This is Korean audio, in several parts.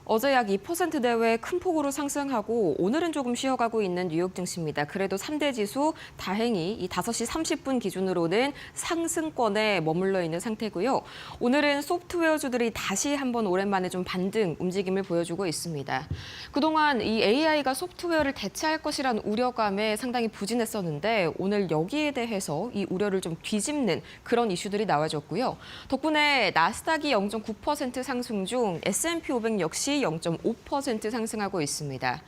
어제 약 2%대회 큰 폭으로 상승하고 오늘은 조금 쉬어가고 있는 뉴욕 증시입니다. 그래도 3대 지수 다행히 이 5시 30분 기준으로는 상승권에 머물러 있는 상태고요. 오늘은 소프트웨어주들이 다시 한번 오랜만에 좀 반등 움직임을 보여주고 있습니다. 그동안 이 AI가 소프트웨어를 대체할 것이란 우려감에 상당히 부진했었는데 오늘 여기에 대해서 이 우려를 좀 뒤집는 그런 이슈들이 나와줬고요. 덕분에 나스닥이 0.9% 상승 중 S&P 500 역시 0.5% 상승하고 있습니다.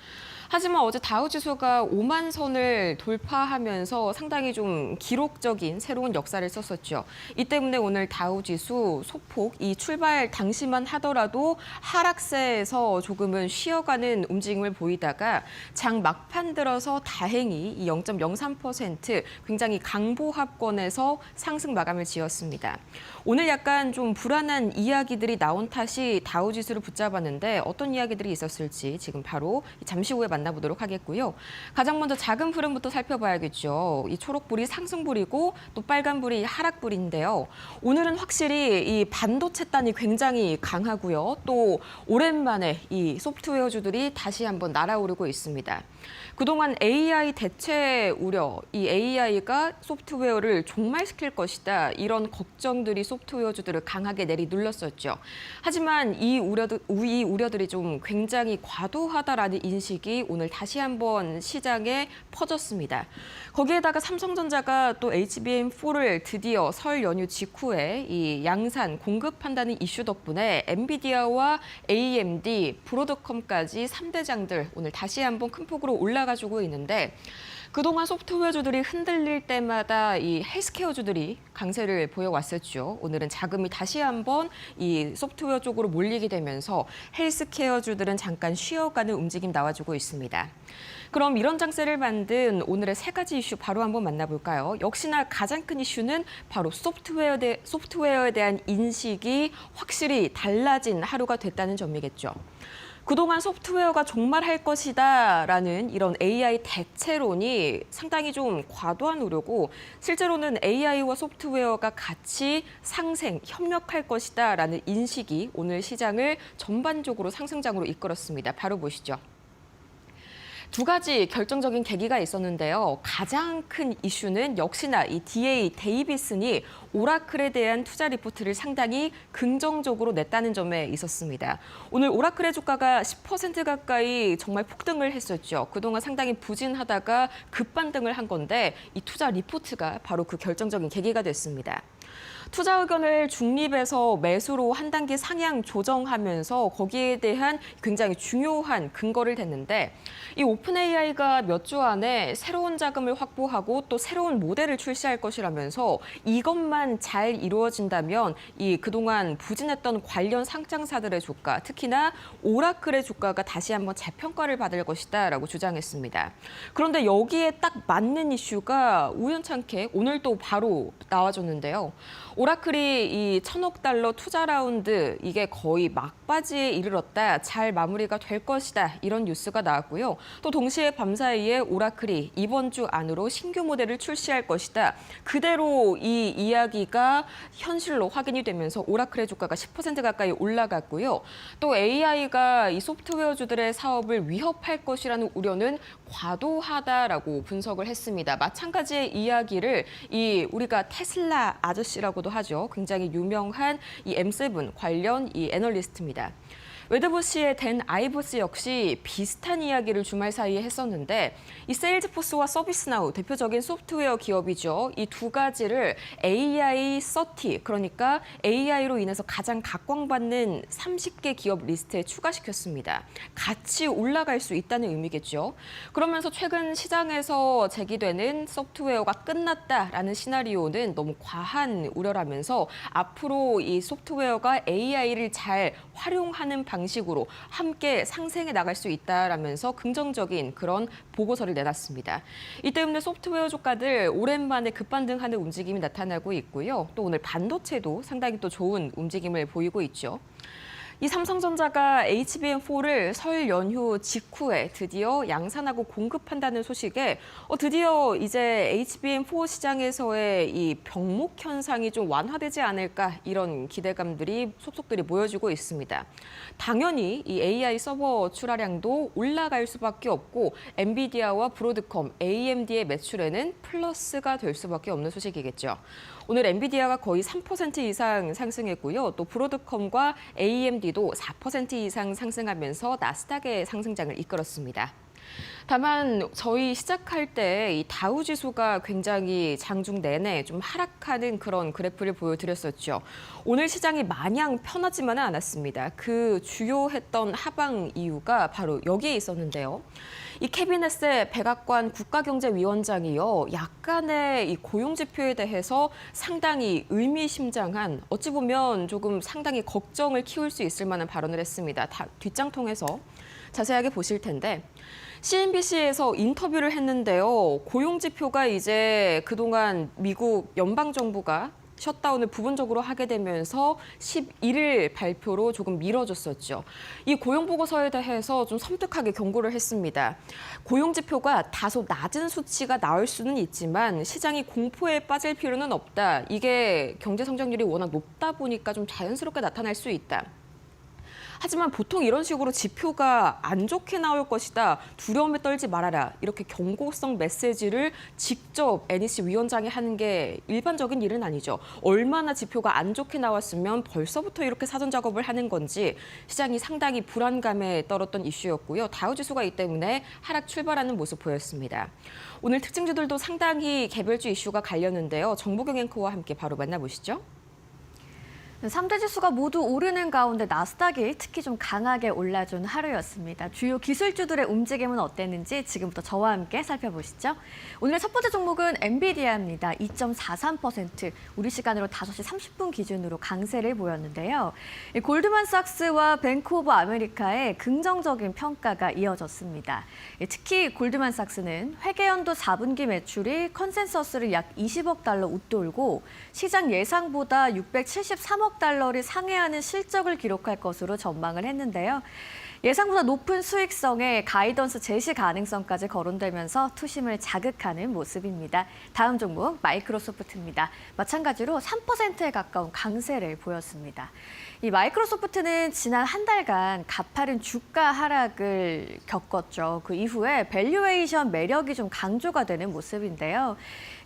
하지만 어제 다우지수가 5만 선을 돌파하면서 상당히 좀 기록적인 새로운 역사를 썼었죠. 이 때문에 오늘 다우지수 소폭 이 출발 당시만 하더라도 하락세에서 조금은 쉬어가는 움직임을 보이다가 장 막판 들어서 다행히 이 0.03% 굉장히 강보합권에서 상승 마감을 지었습니다. 오늘 약간 좀 불안한 이야기들이 나온 탓이 다우지수를 붙잡았는데 어떤 이야기들이 있었을지 지금 바로 잠시 후에 만나보도록 하겠고요. 가장 먼저 작은 흐름부터 살펴봐야겠죠. 이 초록불이 상승불이고 또 빨간불이 하락불인데요. 오늘은 확실히 이 반도체단이 굉장히 강하고요. 또 오랜만에 이 소프트웨어주들이 다시 한번 날아오르고 있습니다. 그동안 AI 대체 우려, 이 AI가 소프트웨어를 종말시킬 것이다. 이런 걱정들이 소프트웨어주들을 강하게 내리눌렀었죠. 하지만 이 우려들이 좀 굉장히 과도하다라는 인식이 오늘 다시 한번 시장에 퍼졌습니다. 거기에다가 삼성전자가 또 HBM4를 드디어 설 연휴 직후에 이 양산 공급한다는 이슈 덕분에 엔비디아와 AMD, 브로드컴까지 3대장들 오늘 다시 한번 큰 폭으로 올라가주고 있는데 그동안 소프트웨어주들이 흔들릴 때마다 이 헬스케어주들이 강세를 보여왔었죠. 오늘은 자금이 다시 한번 이 소프트웨어 쪽으로 몰리게 되면서 헬스케어주들은 잠깐 쉬어가는 움직임 나와주고 있습니다. 그럼 이런 장세를 만든 오늘의 세 가지 이슈 바로 한번 만나볼까요? 역시나 가장 큰 이슈는 바로 소프트웨어에 대한 인식이 확실히 달라진 하루가 됐다는 점이겠죠. 그동안 소프트웨어가 종말할 것이다라는 이런 AI 대체론이 상당히 좀 과도한 우려고 실제로는 AI와 소프트웨어가 같이 상생, 협력할 것이다라는 인식이 오늘 시장을 전반적으로 상승장으로 이끌었습니다. 바로 보시죠. 두 가지 결정적인 계기가 있었는데요. 가장 큰 이슈는 역시나 이 DA 데이비슨이 오라클에 대한 투자 리포트를 상당히 긍정적으로 냈다는 점에 있었습니다. 오늘 오라클의 주가가 10% 가까이 정말 폭등을 했었죠. 그동안 상당히 부진하다가 급반등을 한 건데 이 투자 리포트가 바로 그 결정적인 계기가 됐습니다. 투자 의견을 중립에서 매수로 한 단계 상향 조정하면서 거기에 대한 굉장히 중요한 근거를 댔는데 이 오픈 AI가 몇 주 안에 새로운 자금을 확보하고 또 새로운 모델을 출시할 것이라면서 이것만 잘 이루어진다면 이 그동안 부진했던 관련 상장사들의 주가, 특히나 오라클의 주가가 다시 한번 재평가를 받을 것이다라고 주장했습니다. 그런데 여기에 딱 맞는 이슈가 우연찮게 오늘 또 바로 나와줬는데요. 오라클이 이 1,000억 달러 투자 라운드 이게 거의 막바지에 이르렀다. 잘 마무리가 될 것이다. 이런 뉴스가 나왔고요. 또 동시에 밤사이에 오라클이 이번 주 안으로 신규 모델을 출시할 것이다. 그대로 이 이야기가 현실로 확인이 되면서 오라클의 주가가 10% 가까이 올라갔고요. 또 AI가 이 소프트웨어주들의 사업을 위협할 것이라는 우려는 과도하다라고 분석을 했습니다. 마찬가지의 이야기를 이 우리가 테슬라 아저씨라고도 하죠. 굉장히 유명한 이 M7 관련 이 애널리스트입니다. 웨드부시의 댄 아이버스 역시 비슷한 이야기를 주말 사이에 했었는데 이 세일즈포스와 서비스나우 대표적인 소프트웨어 기업이죠. 이 두 가지를 AI 30 그러니까 AI로 인해서 가장 각광받는 30개 기업 리스트에 추가시켰습니다. 같이 올라갈 수 있다는 의미겠죠. 그러면서 최근 시장에서 제기되는 소프트웨어가 끝났다라는 시나리오는 너무 과한 우려라면서 앞으로 이 소프트웨어가 AI를 잘 활용하는 방식으로 함께 상생해 나갈 수 있다라면서 긍정적인 그런 보고서를 내놨습니다. 이 때문에 소프트웨어 주가들 오랜만에 급반등하는 움직임이 나타나고 있고요. 또 오늘 반도체도 상당히 또 좋은 움직임을 보이고 있죠. 이 삼성전자가 HBM4를 설 연휴 직후에 드디어 양산하고 공급한다는 소식에 드디어 이제 HBM4 시장에서의 이 병목 현상이 좀 완화되지 않을까 이런 기대감들이 속속들이 모여지고 있습니다. 당연히 이 AI 서버 출하량도 올라갈 수밖에 없고 엔비디아와 브로드컴, AMD의 매출에는 플러스가 될 수밖에 없는 소식이겠죠. 오늘 엔비디아가 거의 3% 이상 상승했고요. 또 브로드컴과 AMD도 4% 이상 상승하면서 나스닥의 상승장을 이끌었습니다. 다만 저희 시작할 때 이 다우 지수가 굉장히 장중 내내 좀 하락하는 그런 그래프를 보여드렸었죠. 오늘 시장이 마냥 편하지만은 않았습니다. 그 주요했던 하방 이유가 바로 여기에 있었는데요. 이 캐비넷의 백악관 국가경제위원장이요, 약간의 이 고용 지표에 대해서 상당히 의미심장한, 어찌 보면 조금 상당히 걱정을 키울 수 있을 만한 발언을 했습니다. 뒷장 통해서 자세하게 보실 텐데. CNBC에서 인터뷰를 했는데요. 고용 지표가 이제 그동안 미국 연방정부가 셧다운을 부분적으로 하게 되면서 11일 발표로 조금 미뤄졌었죠. 이 고용 보고서에 대해서 좀 섬뜩하게 경고를 했습니다. 고용 지표가 다소 낮은 수치가 나올 수는 있지만 시장이 공포에 빠질 필요는 없다. 이게 경제 성장률이 워낙 높다 보니까 좀 자연스럽게 나타날 수 있다. 하지만 보통 이런 식으로 지표가 안 좋게 나올 것이다, 두려움에 떨지 말아라, 이렇게 경고성 메시지를 직접 NEC 위원장이 하는 게 일반적인 일은 아니죠. 얼마나 지표가 안 좋게 나왔으면 벌써부터 이렇게 사전 작업을 하는 건지 시장이 상당히 불안감에 떨었던 이슈였고요. 다우지수가 이 때문에 하락 출발하는 모습 보였습니다. 오늘 특징주들도 상당히 개별주 이슈가 갈렸는데요. 정보경 앵커와 함께 바로 만나보시죠. 3대 지수가 모두 오르는 가운데 나스닥이 특히 좀 강하게 올라준 하루였습니다. 주요 기술주들의 움직임은 어땠는지 지금부터 저와 함께 살펴보시죠. 오늘의 첫 번째 종목은 엔비디아입니다. 2.43%, 우리 시간으로 5시 30분 기준으로 강세를 보였는데요. 골드만삭스와 뱅크 오브 아메리카의 긍정적인 평가가 이어졌습니다. 특히 골드만삭스는 회계연도 4분기 매출이 컨센서스를 약 20억 달러 웃돌고 시장 예상보다 673억 달러를 상회하는 실적을 기록할 것으로 전망을 했는데요. 예상보다 높은 수익성에 가이던스 제시 가능성까지 거론되면서 투심을 자극하는 모습입니다. 다음 종목 마이크로소프트입니다. 마찬가지로 3%에 가까운 강세를 보였습니다. 이 마이크로소프트는 지난 한 달간 가파른 주가 하락을 겪었죠. 그 이후에 밸류에이션 매력이 좀 강조가 되는 모습인데요.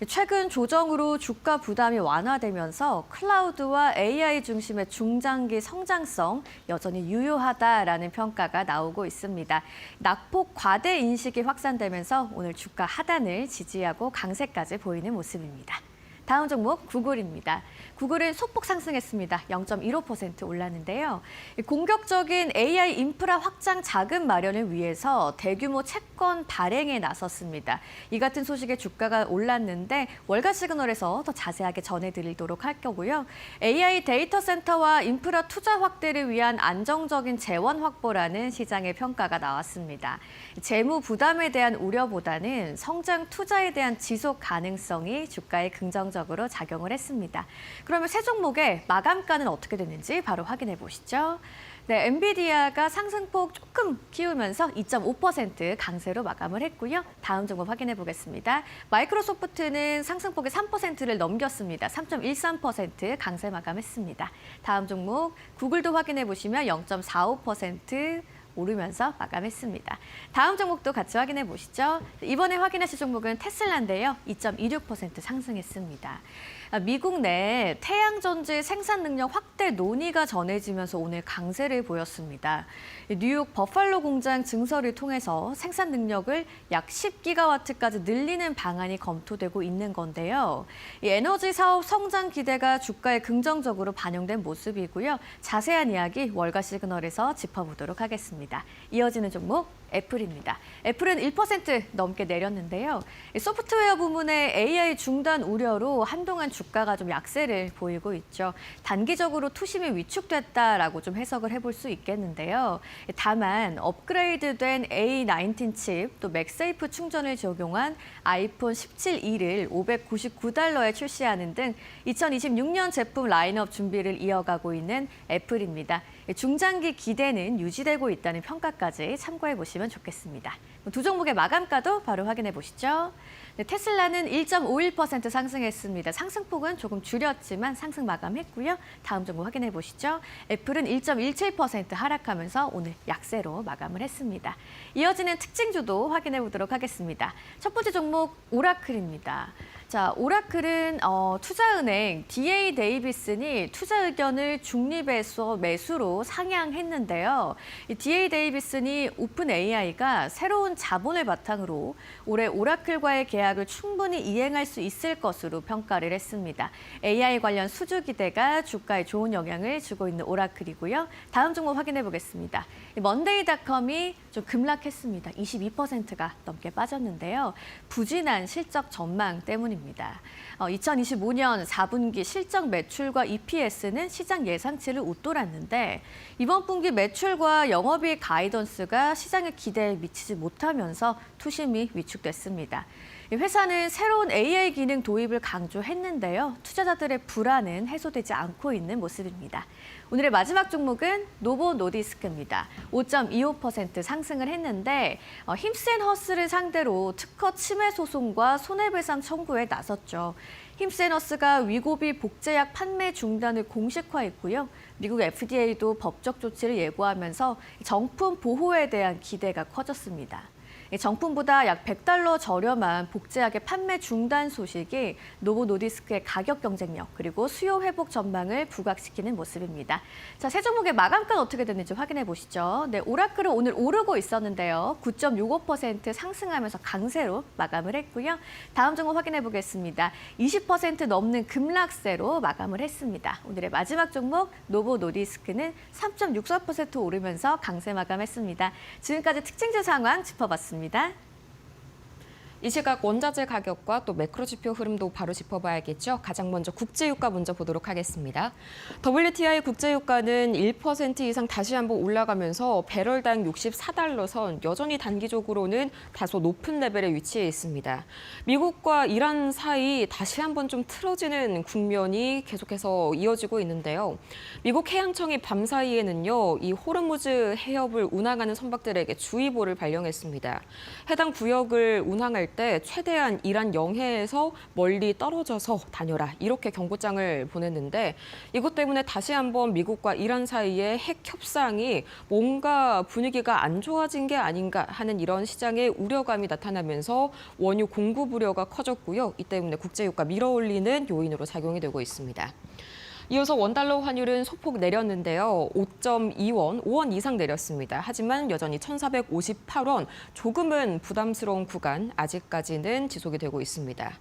최근 조정으로 주가 부담이 완화되면서 클라우드와 AI 중심의 중장기 성장성 여전히 유효하다라는 평가가 나오고 있습니다. 낙폭 과대 인식이 확산되면서 오늘 주가 하단을 지지하고 강세까지 보이는 모습입니다. 다음 종목 구글입니다. 구글은 소폭 상승했습니다. 0.15% 올랐는데요. 공격적인 AI 인프라 확장 자금 마련을 위해서 대규모 채권 발행에 나섰습니다. 이 같은 소식에 주가가 올랐는데 월가 시그널에서 더 자세하게 전해드리도록 할 거고요. AI 데이터 센터와 인프라 투자 확대를 위한 안정적인 재원 확보라는 시장의 평가가 나왔습니다. 재무 부담에 대한 우려보다는 성장 투자에 대한 지속 가능성이 주가에 긍정적으로 작용을 했습니다. 그러면 세 종목의 마감가는 어떻게 됐는지 바로 확인해 보시죠. 네, 엔비디아가 상승폭 조금 키우면서 2.5% 강세로 마감을 했고요. 다음 종목 확인해 보겠습니다. 마이크로소프트는 상승폭이 3%를 넘겼습니다. 3.13% 강세 마감했습니다. 다음 종목 구글도 확인해 보시면 0.45% 오르면서 마감했습니다. 다음 종목도 같이 확인해 보시죠. 이번에 확인하실 종목은 테슬라인데요. 2.26% 상승했습니다. 미국 내 태양전지 생산 능력 확대 논의가 전해지면서 오늘 강세를 보였습니다. 뉴욕 버팔로 공장 증설을 통해서 생산 능력을 약 10기가와트까지 늘리는 방안이 검토되고 있는 건데요. 이 에너지 사업 성장 기대가 주가에 긍정적으로 반영된 모습이고요. 자세한 이야기 월가 시그널에서 짚어보도록 하겠습니다. 이어지는 종목 애플입니다. 애플은 1% 넘게 내렸는데요. 소프트웨어 부문의 AI 중단 우려로 한동안 주가가 좀 약세를 보이고 있죠. 단기적으로 투심이 위축됐다라고 좀 해석을 해볼 수 있겠는데요. 다만 업그레이드된 A19 칩, 또 맥세이프 충전을 적용한 아이폰 17E를 599달러에 출시하는 등 2026년 제품 라인업 준비를 이어가고 있는 애플입니다. 중장기 기대는 유지되고 있다는 평가까지 참고해 보시면 좋겠습니다. 두 종목의 마감가도 바로 확인해 보시죠. 네, 테슬라는 1.51% 상승했습니다. 상승폭은 조금 줄였지만 상승 마감했고요. 다음 종목 확인해 보시죠. 애플은 1.17% 하락하면서 오늘 약세로 마감을 했습니다. 이어지는 특징주도 확인해 보도록 하겠습니다. 첫 번째 종목 오라클입니다. 자, 오라클은 투자은행 DA 데이비슨이 투자 의견을 중립에서 매수로 상향했는데요. 이 DA 데이비슨이 오픈 AI가 새로운 자본을 바탕으로 올해 오라클과의 계약을 충분히 이행할 수 있을 것으로 평가를 했습니다. AI 관련 수주 기대가 주가에 좋은 영향을 주고 있는 오라클이고요. 다음 종목 확인해 보겠습니다. 먼데이닷컴이 좀 급락했습니다. 22%가 넘게 빠졌는데요. 부진한 실적 전망 때문입니다. 2025년 4분기 실적 매출과 EPS는 시장 예상치를 웃돌았는데 이번 분기 매출과 영업이익 가이던스가 시장의 기대에 미치지 못하면서 투심이 위축됐습니다. 회사는 새로운 AI 기능 도입을 강조했는데요. 투자자들의 불안은 해소되지 않고 있는 모습입니다. 오늘의 마지막 종목은 노보 노디스크입니다. 5.25% 상승을 했는데 힘센허스를 상대로 특허 침해 소송과 손해배상 청구에 나섰죠. 힘센허스가 위고비 복제약 판매 중단을 공식화했고요. 미국 FDA도 법적 조치를 예고하면서 정품 보호에 대한 기대가 커졌습니다. 정품보다 약 $100 저렴한 복제약의 판매 중단 소식이 노보 노디스크의 가격 경쟁력 그리고 수요 회복 전망을 부각시키는 모습입니다. 자, 세 종목의 마감가는 어떻게 됐는지 확인해 보시죠. 네, 오라클은 오늘 오르고 있었는데요. 9.65% 상승하면서 강세로 마감을 했고요. 다음 종목 확인해 보겠습니다. 20% 넘는 급락세로 마감을 했습니다. 오늘의 마지막 종목 노보 노디스크는 3.64% 오르면서 강세 마감했습니다. 지금까지 특징주 상황 짚어봤습니다. 이 시각 원자재 가격과 또 매크로 지표 흐름도 바로 짚어봐야겠죠. 가장 먼저 국제유가 먼저 보도록 하겠습니다. WTI 국제유가는 1% 이상 다시 한번 올라가면서 배럴당 64달러 선, 여전히 단기적으로는 다소 높은 레벨에 위치해 있습니다. 미국과 이란 사이 다시 한번 좀 틀어지는 국면이 계속해서 이어지고 있는데요. 미국 해양청이 밤사이에는요, 이 호르무즈 해협을 운항하는 선박들에게 주의보를 발령했습니다. 해당 구역을 운항할 때 최대한 이란 영해에서 멀리 떨어져서 다녀라 이렇게 경고장을 보냈는데 이것 때문에 다시 한번 미국과 이란 사이의 핵 협상이 뭔가 분위기가 안 좋아진 게 아닌가 하는 이런 시장의 우려감이 나타나면서 원유 공급 우려가 커졌고요. 이 때문에 국제유가 밀어올리는 요인으로 작용이 되고 있습니다. 이어서 원달러 환율은 소폭 내렸는데요. 5.2원, 5원 이상 내렸습니다. 하지만 여전히 1,458원, 조금은 부담스러운 구간 아직까지는 지속이 되고 있습니다.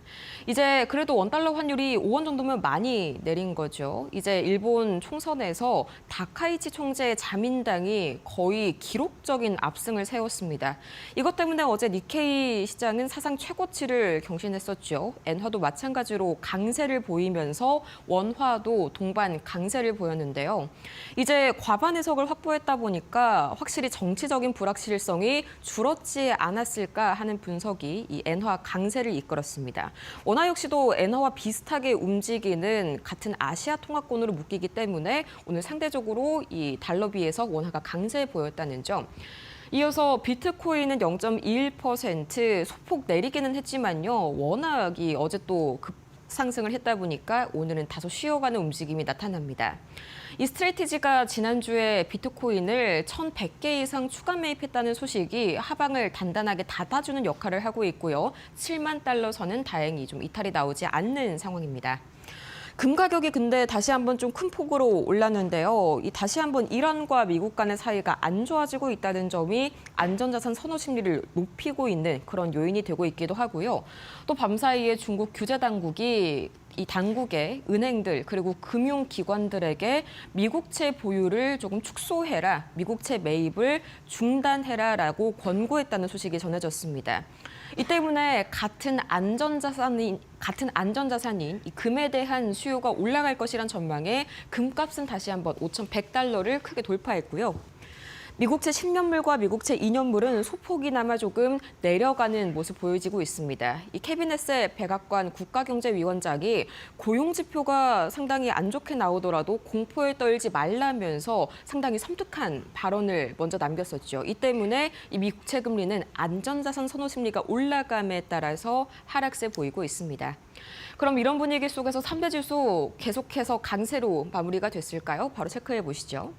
이제 그래도 원달러 환율이 5원 정도면 많이 내린 거죠. 이제 일본 총선에서 다카이치 총재의 자민당이 거의 기록적인 압승을 세웠습니다. 이것 때문에 어제 니케이 시장은 사상 최고치를 경신했었죠. 엔화도 마찬가지로 강세를 보이면서 원화도 동반 강세를 보였는데요. 이제 과반 해석을 확보했다 보니까 확실히 정치적인 불확실성이 줄었지 않았을까 하는 분석이 이 엔화 강세를 이끌었습니다. 원화 역시도 엔화와 비슷하게 움직이는 같은 아시아 통화권으로 묶이기 때문에 오늘 상대적으로 이 달러 비해서 원화가 강세 보였다는 점. 이어서 비트코인은 0.21% 소폭 내리기는 했지만요. 워낙이 어제 또 상승을 했다 보니까 오늘은 다소 쉬어가는 움직임이 나타납니다. 이 스트레이티지가 지난주에 비트코인을 1,100개 이상 추가 매입했다는 소식이 하방을 단단하게 닫아주는 역할을 하고 있고요. 7만 달러 선은 다행히 좀 이탈이 나오지 않는 상황입니다. 금 가격이 근데 다시 한번 좀 큰 폭으로 올랐는데요. 이 다시 한번 이란과 미국 간의 사이가 안 좋아지고 있다는 점이 안전자산 선호 심리를 높이고 있는 그런 요인이 되고 있기도 하고요. 또 밤사이에 중국 규제 당국이 이 당국의 은행들 그리고 금융기관들에게 미국채 보유를 조금 축소해라, 미국채 매입을 중단해라라고 권고했다는 소식이 전해졌습니다. 이 때문에 같은 안전자산인 이 금에 대한 수요가 올라갈 것이란 전망에 금값은 다시 한번 5,100달러를 크게 돌파했고요. 미국채 10년물과 미국채 2년물은 소폭이나마 조금 내려가는 모습 보여지고 있습니다. 이 캐비넷의 백악관 국가경제위원장이 고용지표가 상당히 안 좋게 나오더라도 공포에 떨지 말라면서 상당히 섬뜩한 발언을 먼저 남겼었죠. 이 때문에 이 미국채 금리는 안전자산 선호 심리가 올라감에 따라서 하락세 보이고 있습니다. 그럼 이런 분위기 속에서 3대 지수 계속해서 강세로 마무리가 됐을까요? 바로 체크해 보시죠.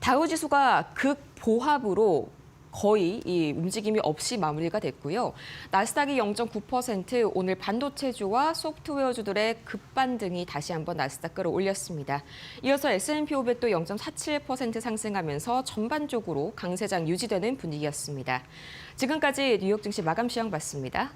다우지수가 극보합으로 거의 이 움직임이 없이 마무리가 됐고요. 나스닥이 0.9% 오늘 반도체주와 소프트웨어주들의 급반등이 다시 한번 나스닥 끌어올렸습니다. 이어서 S&P 500도 0.47% 상승하면서 전반적으로 강세장 유지되는 분위기였습니다. 지금까지 뉴욕 증시 마감 시황 봤습니다.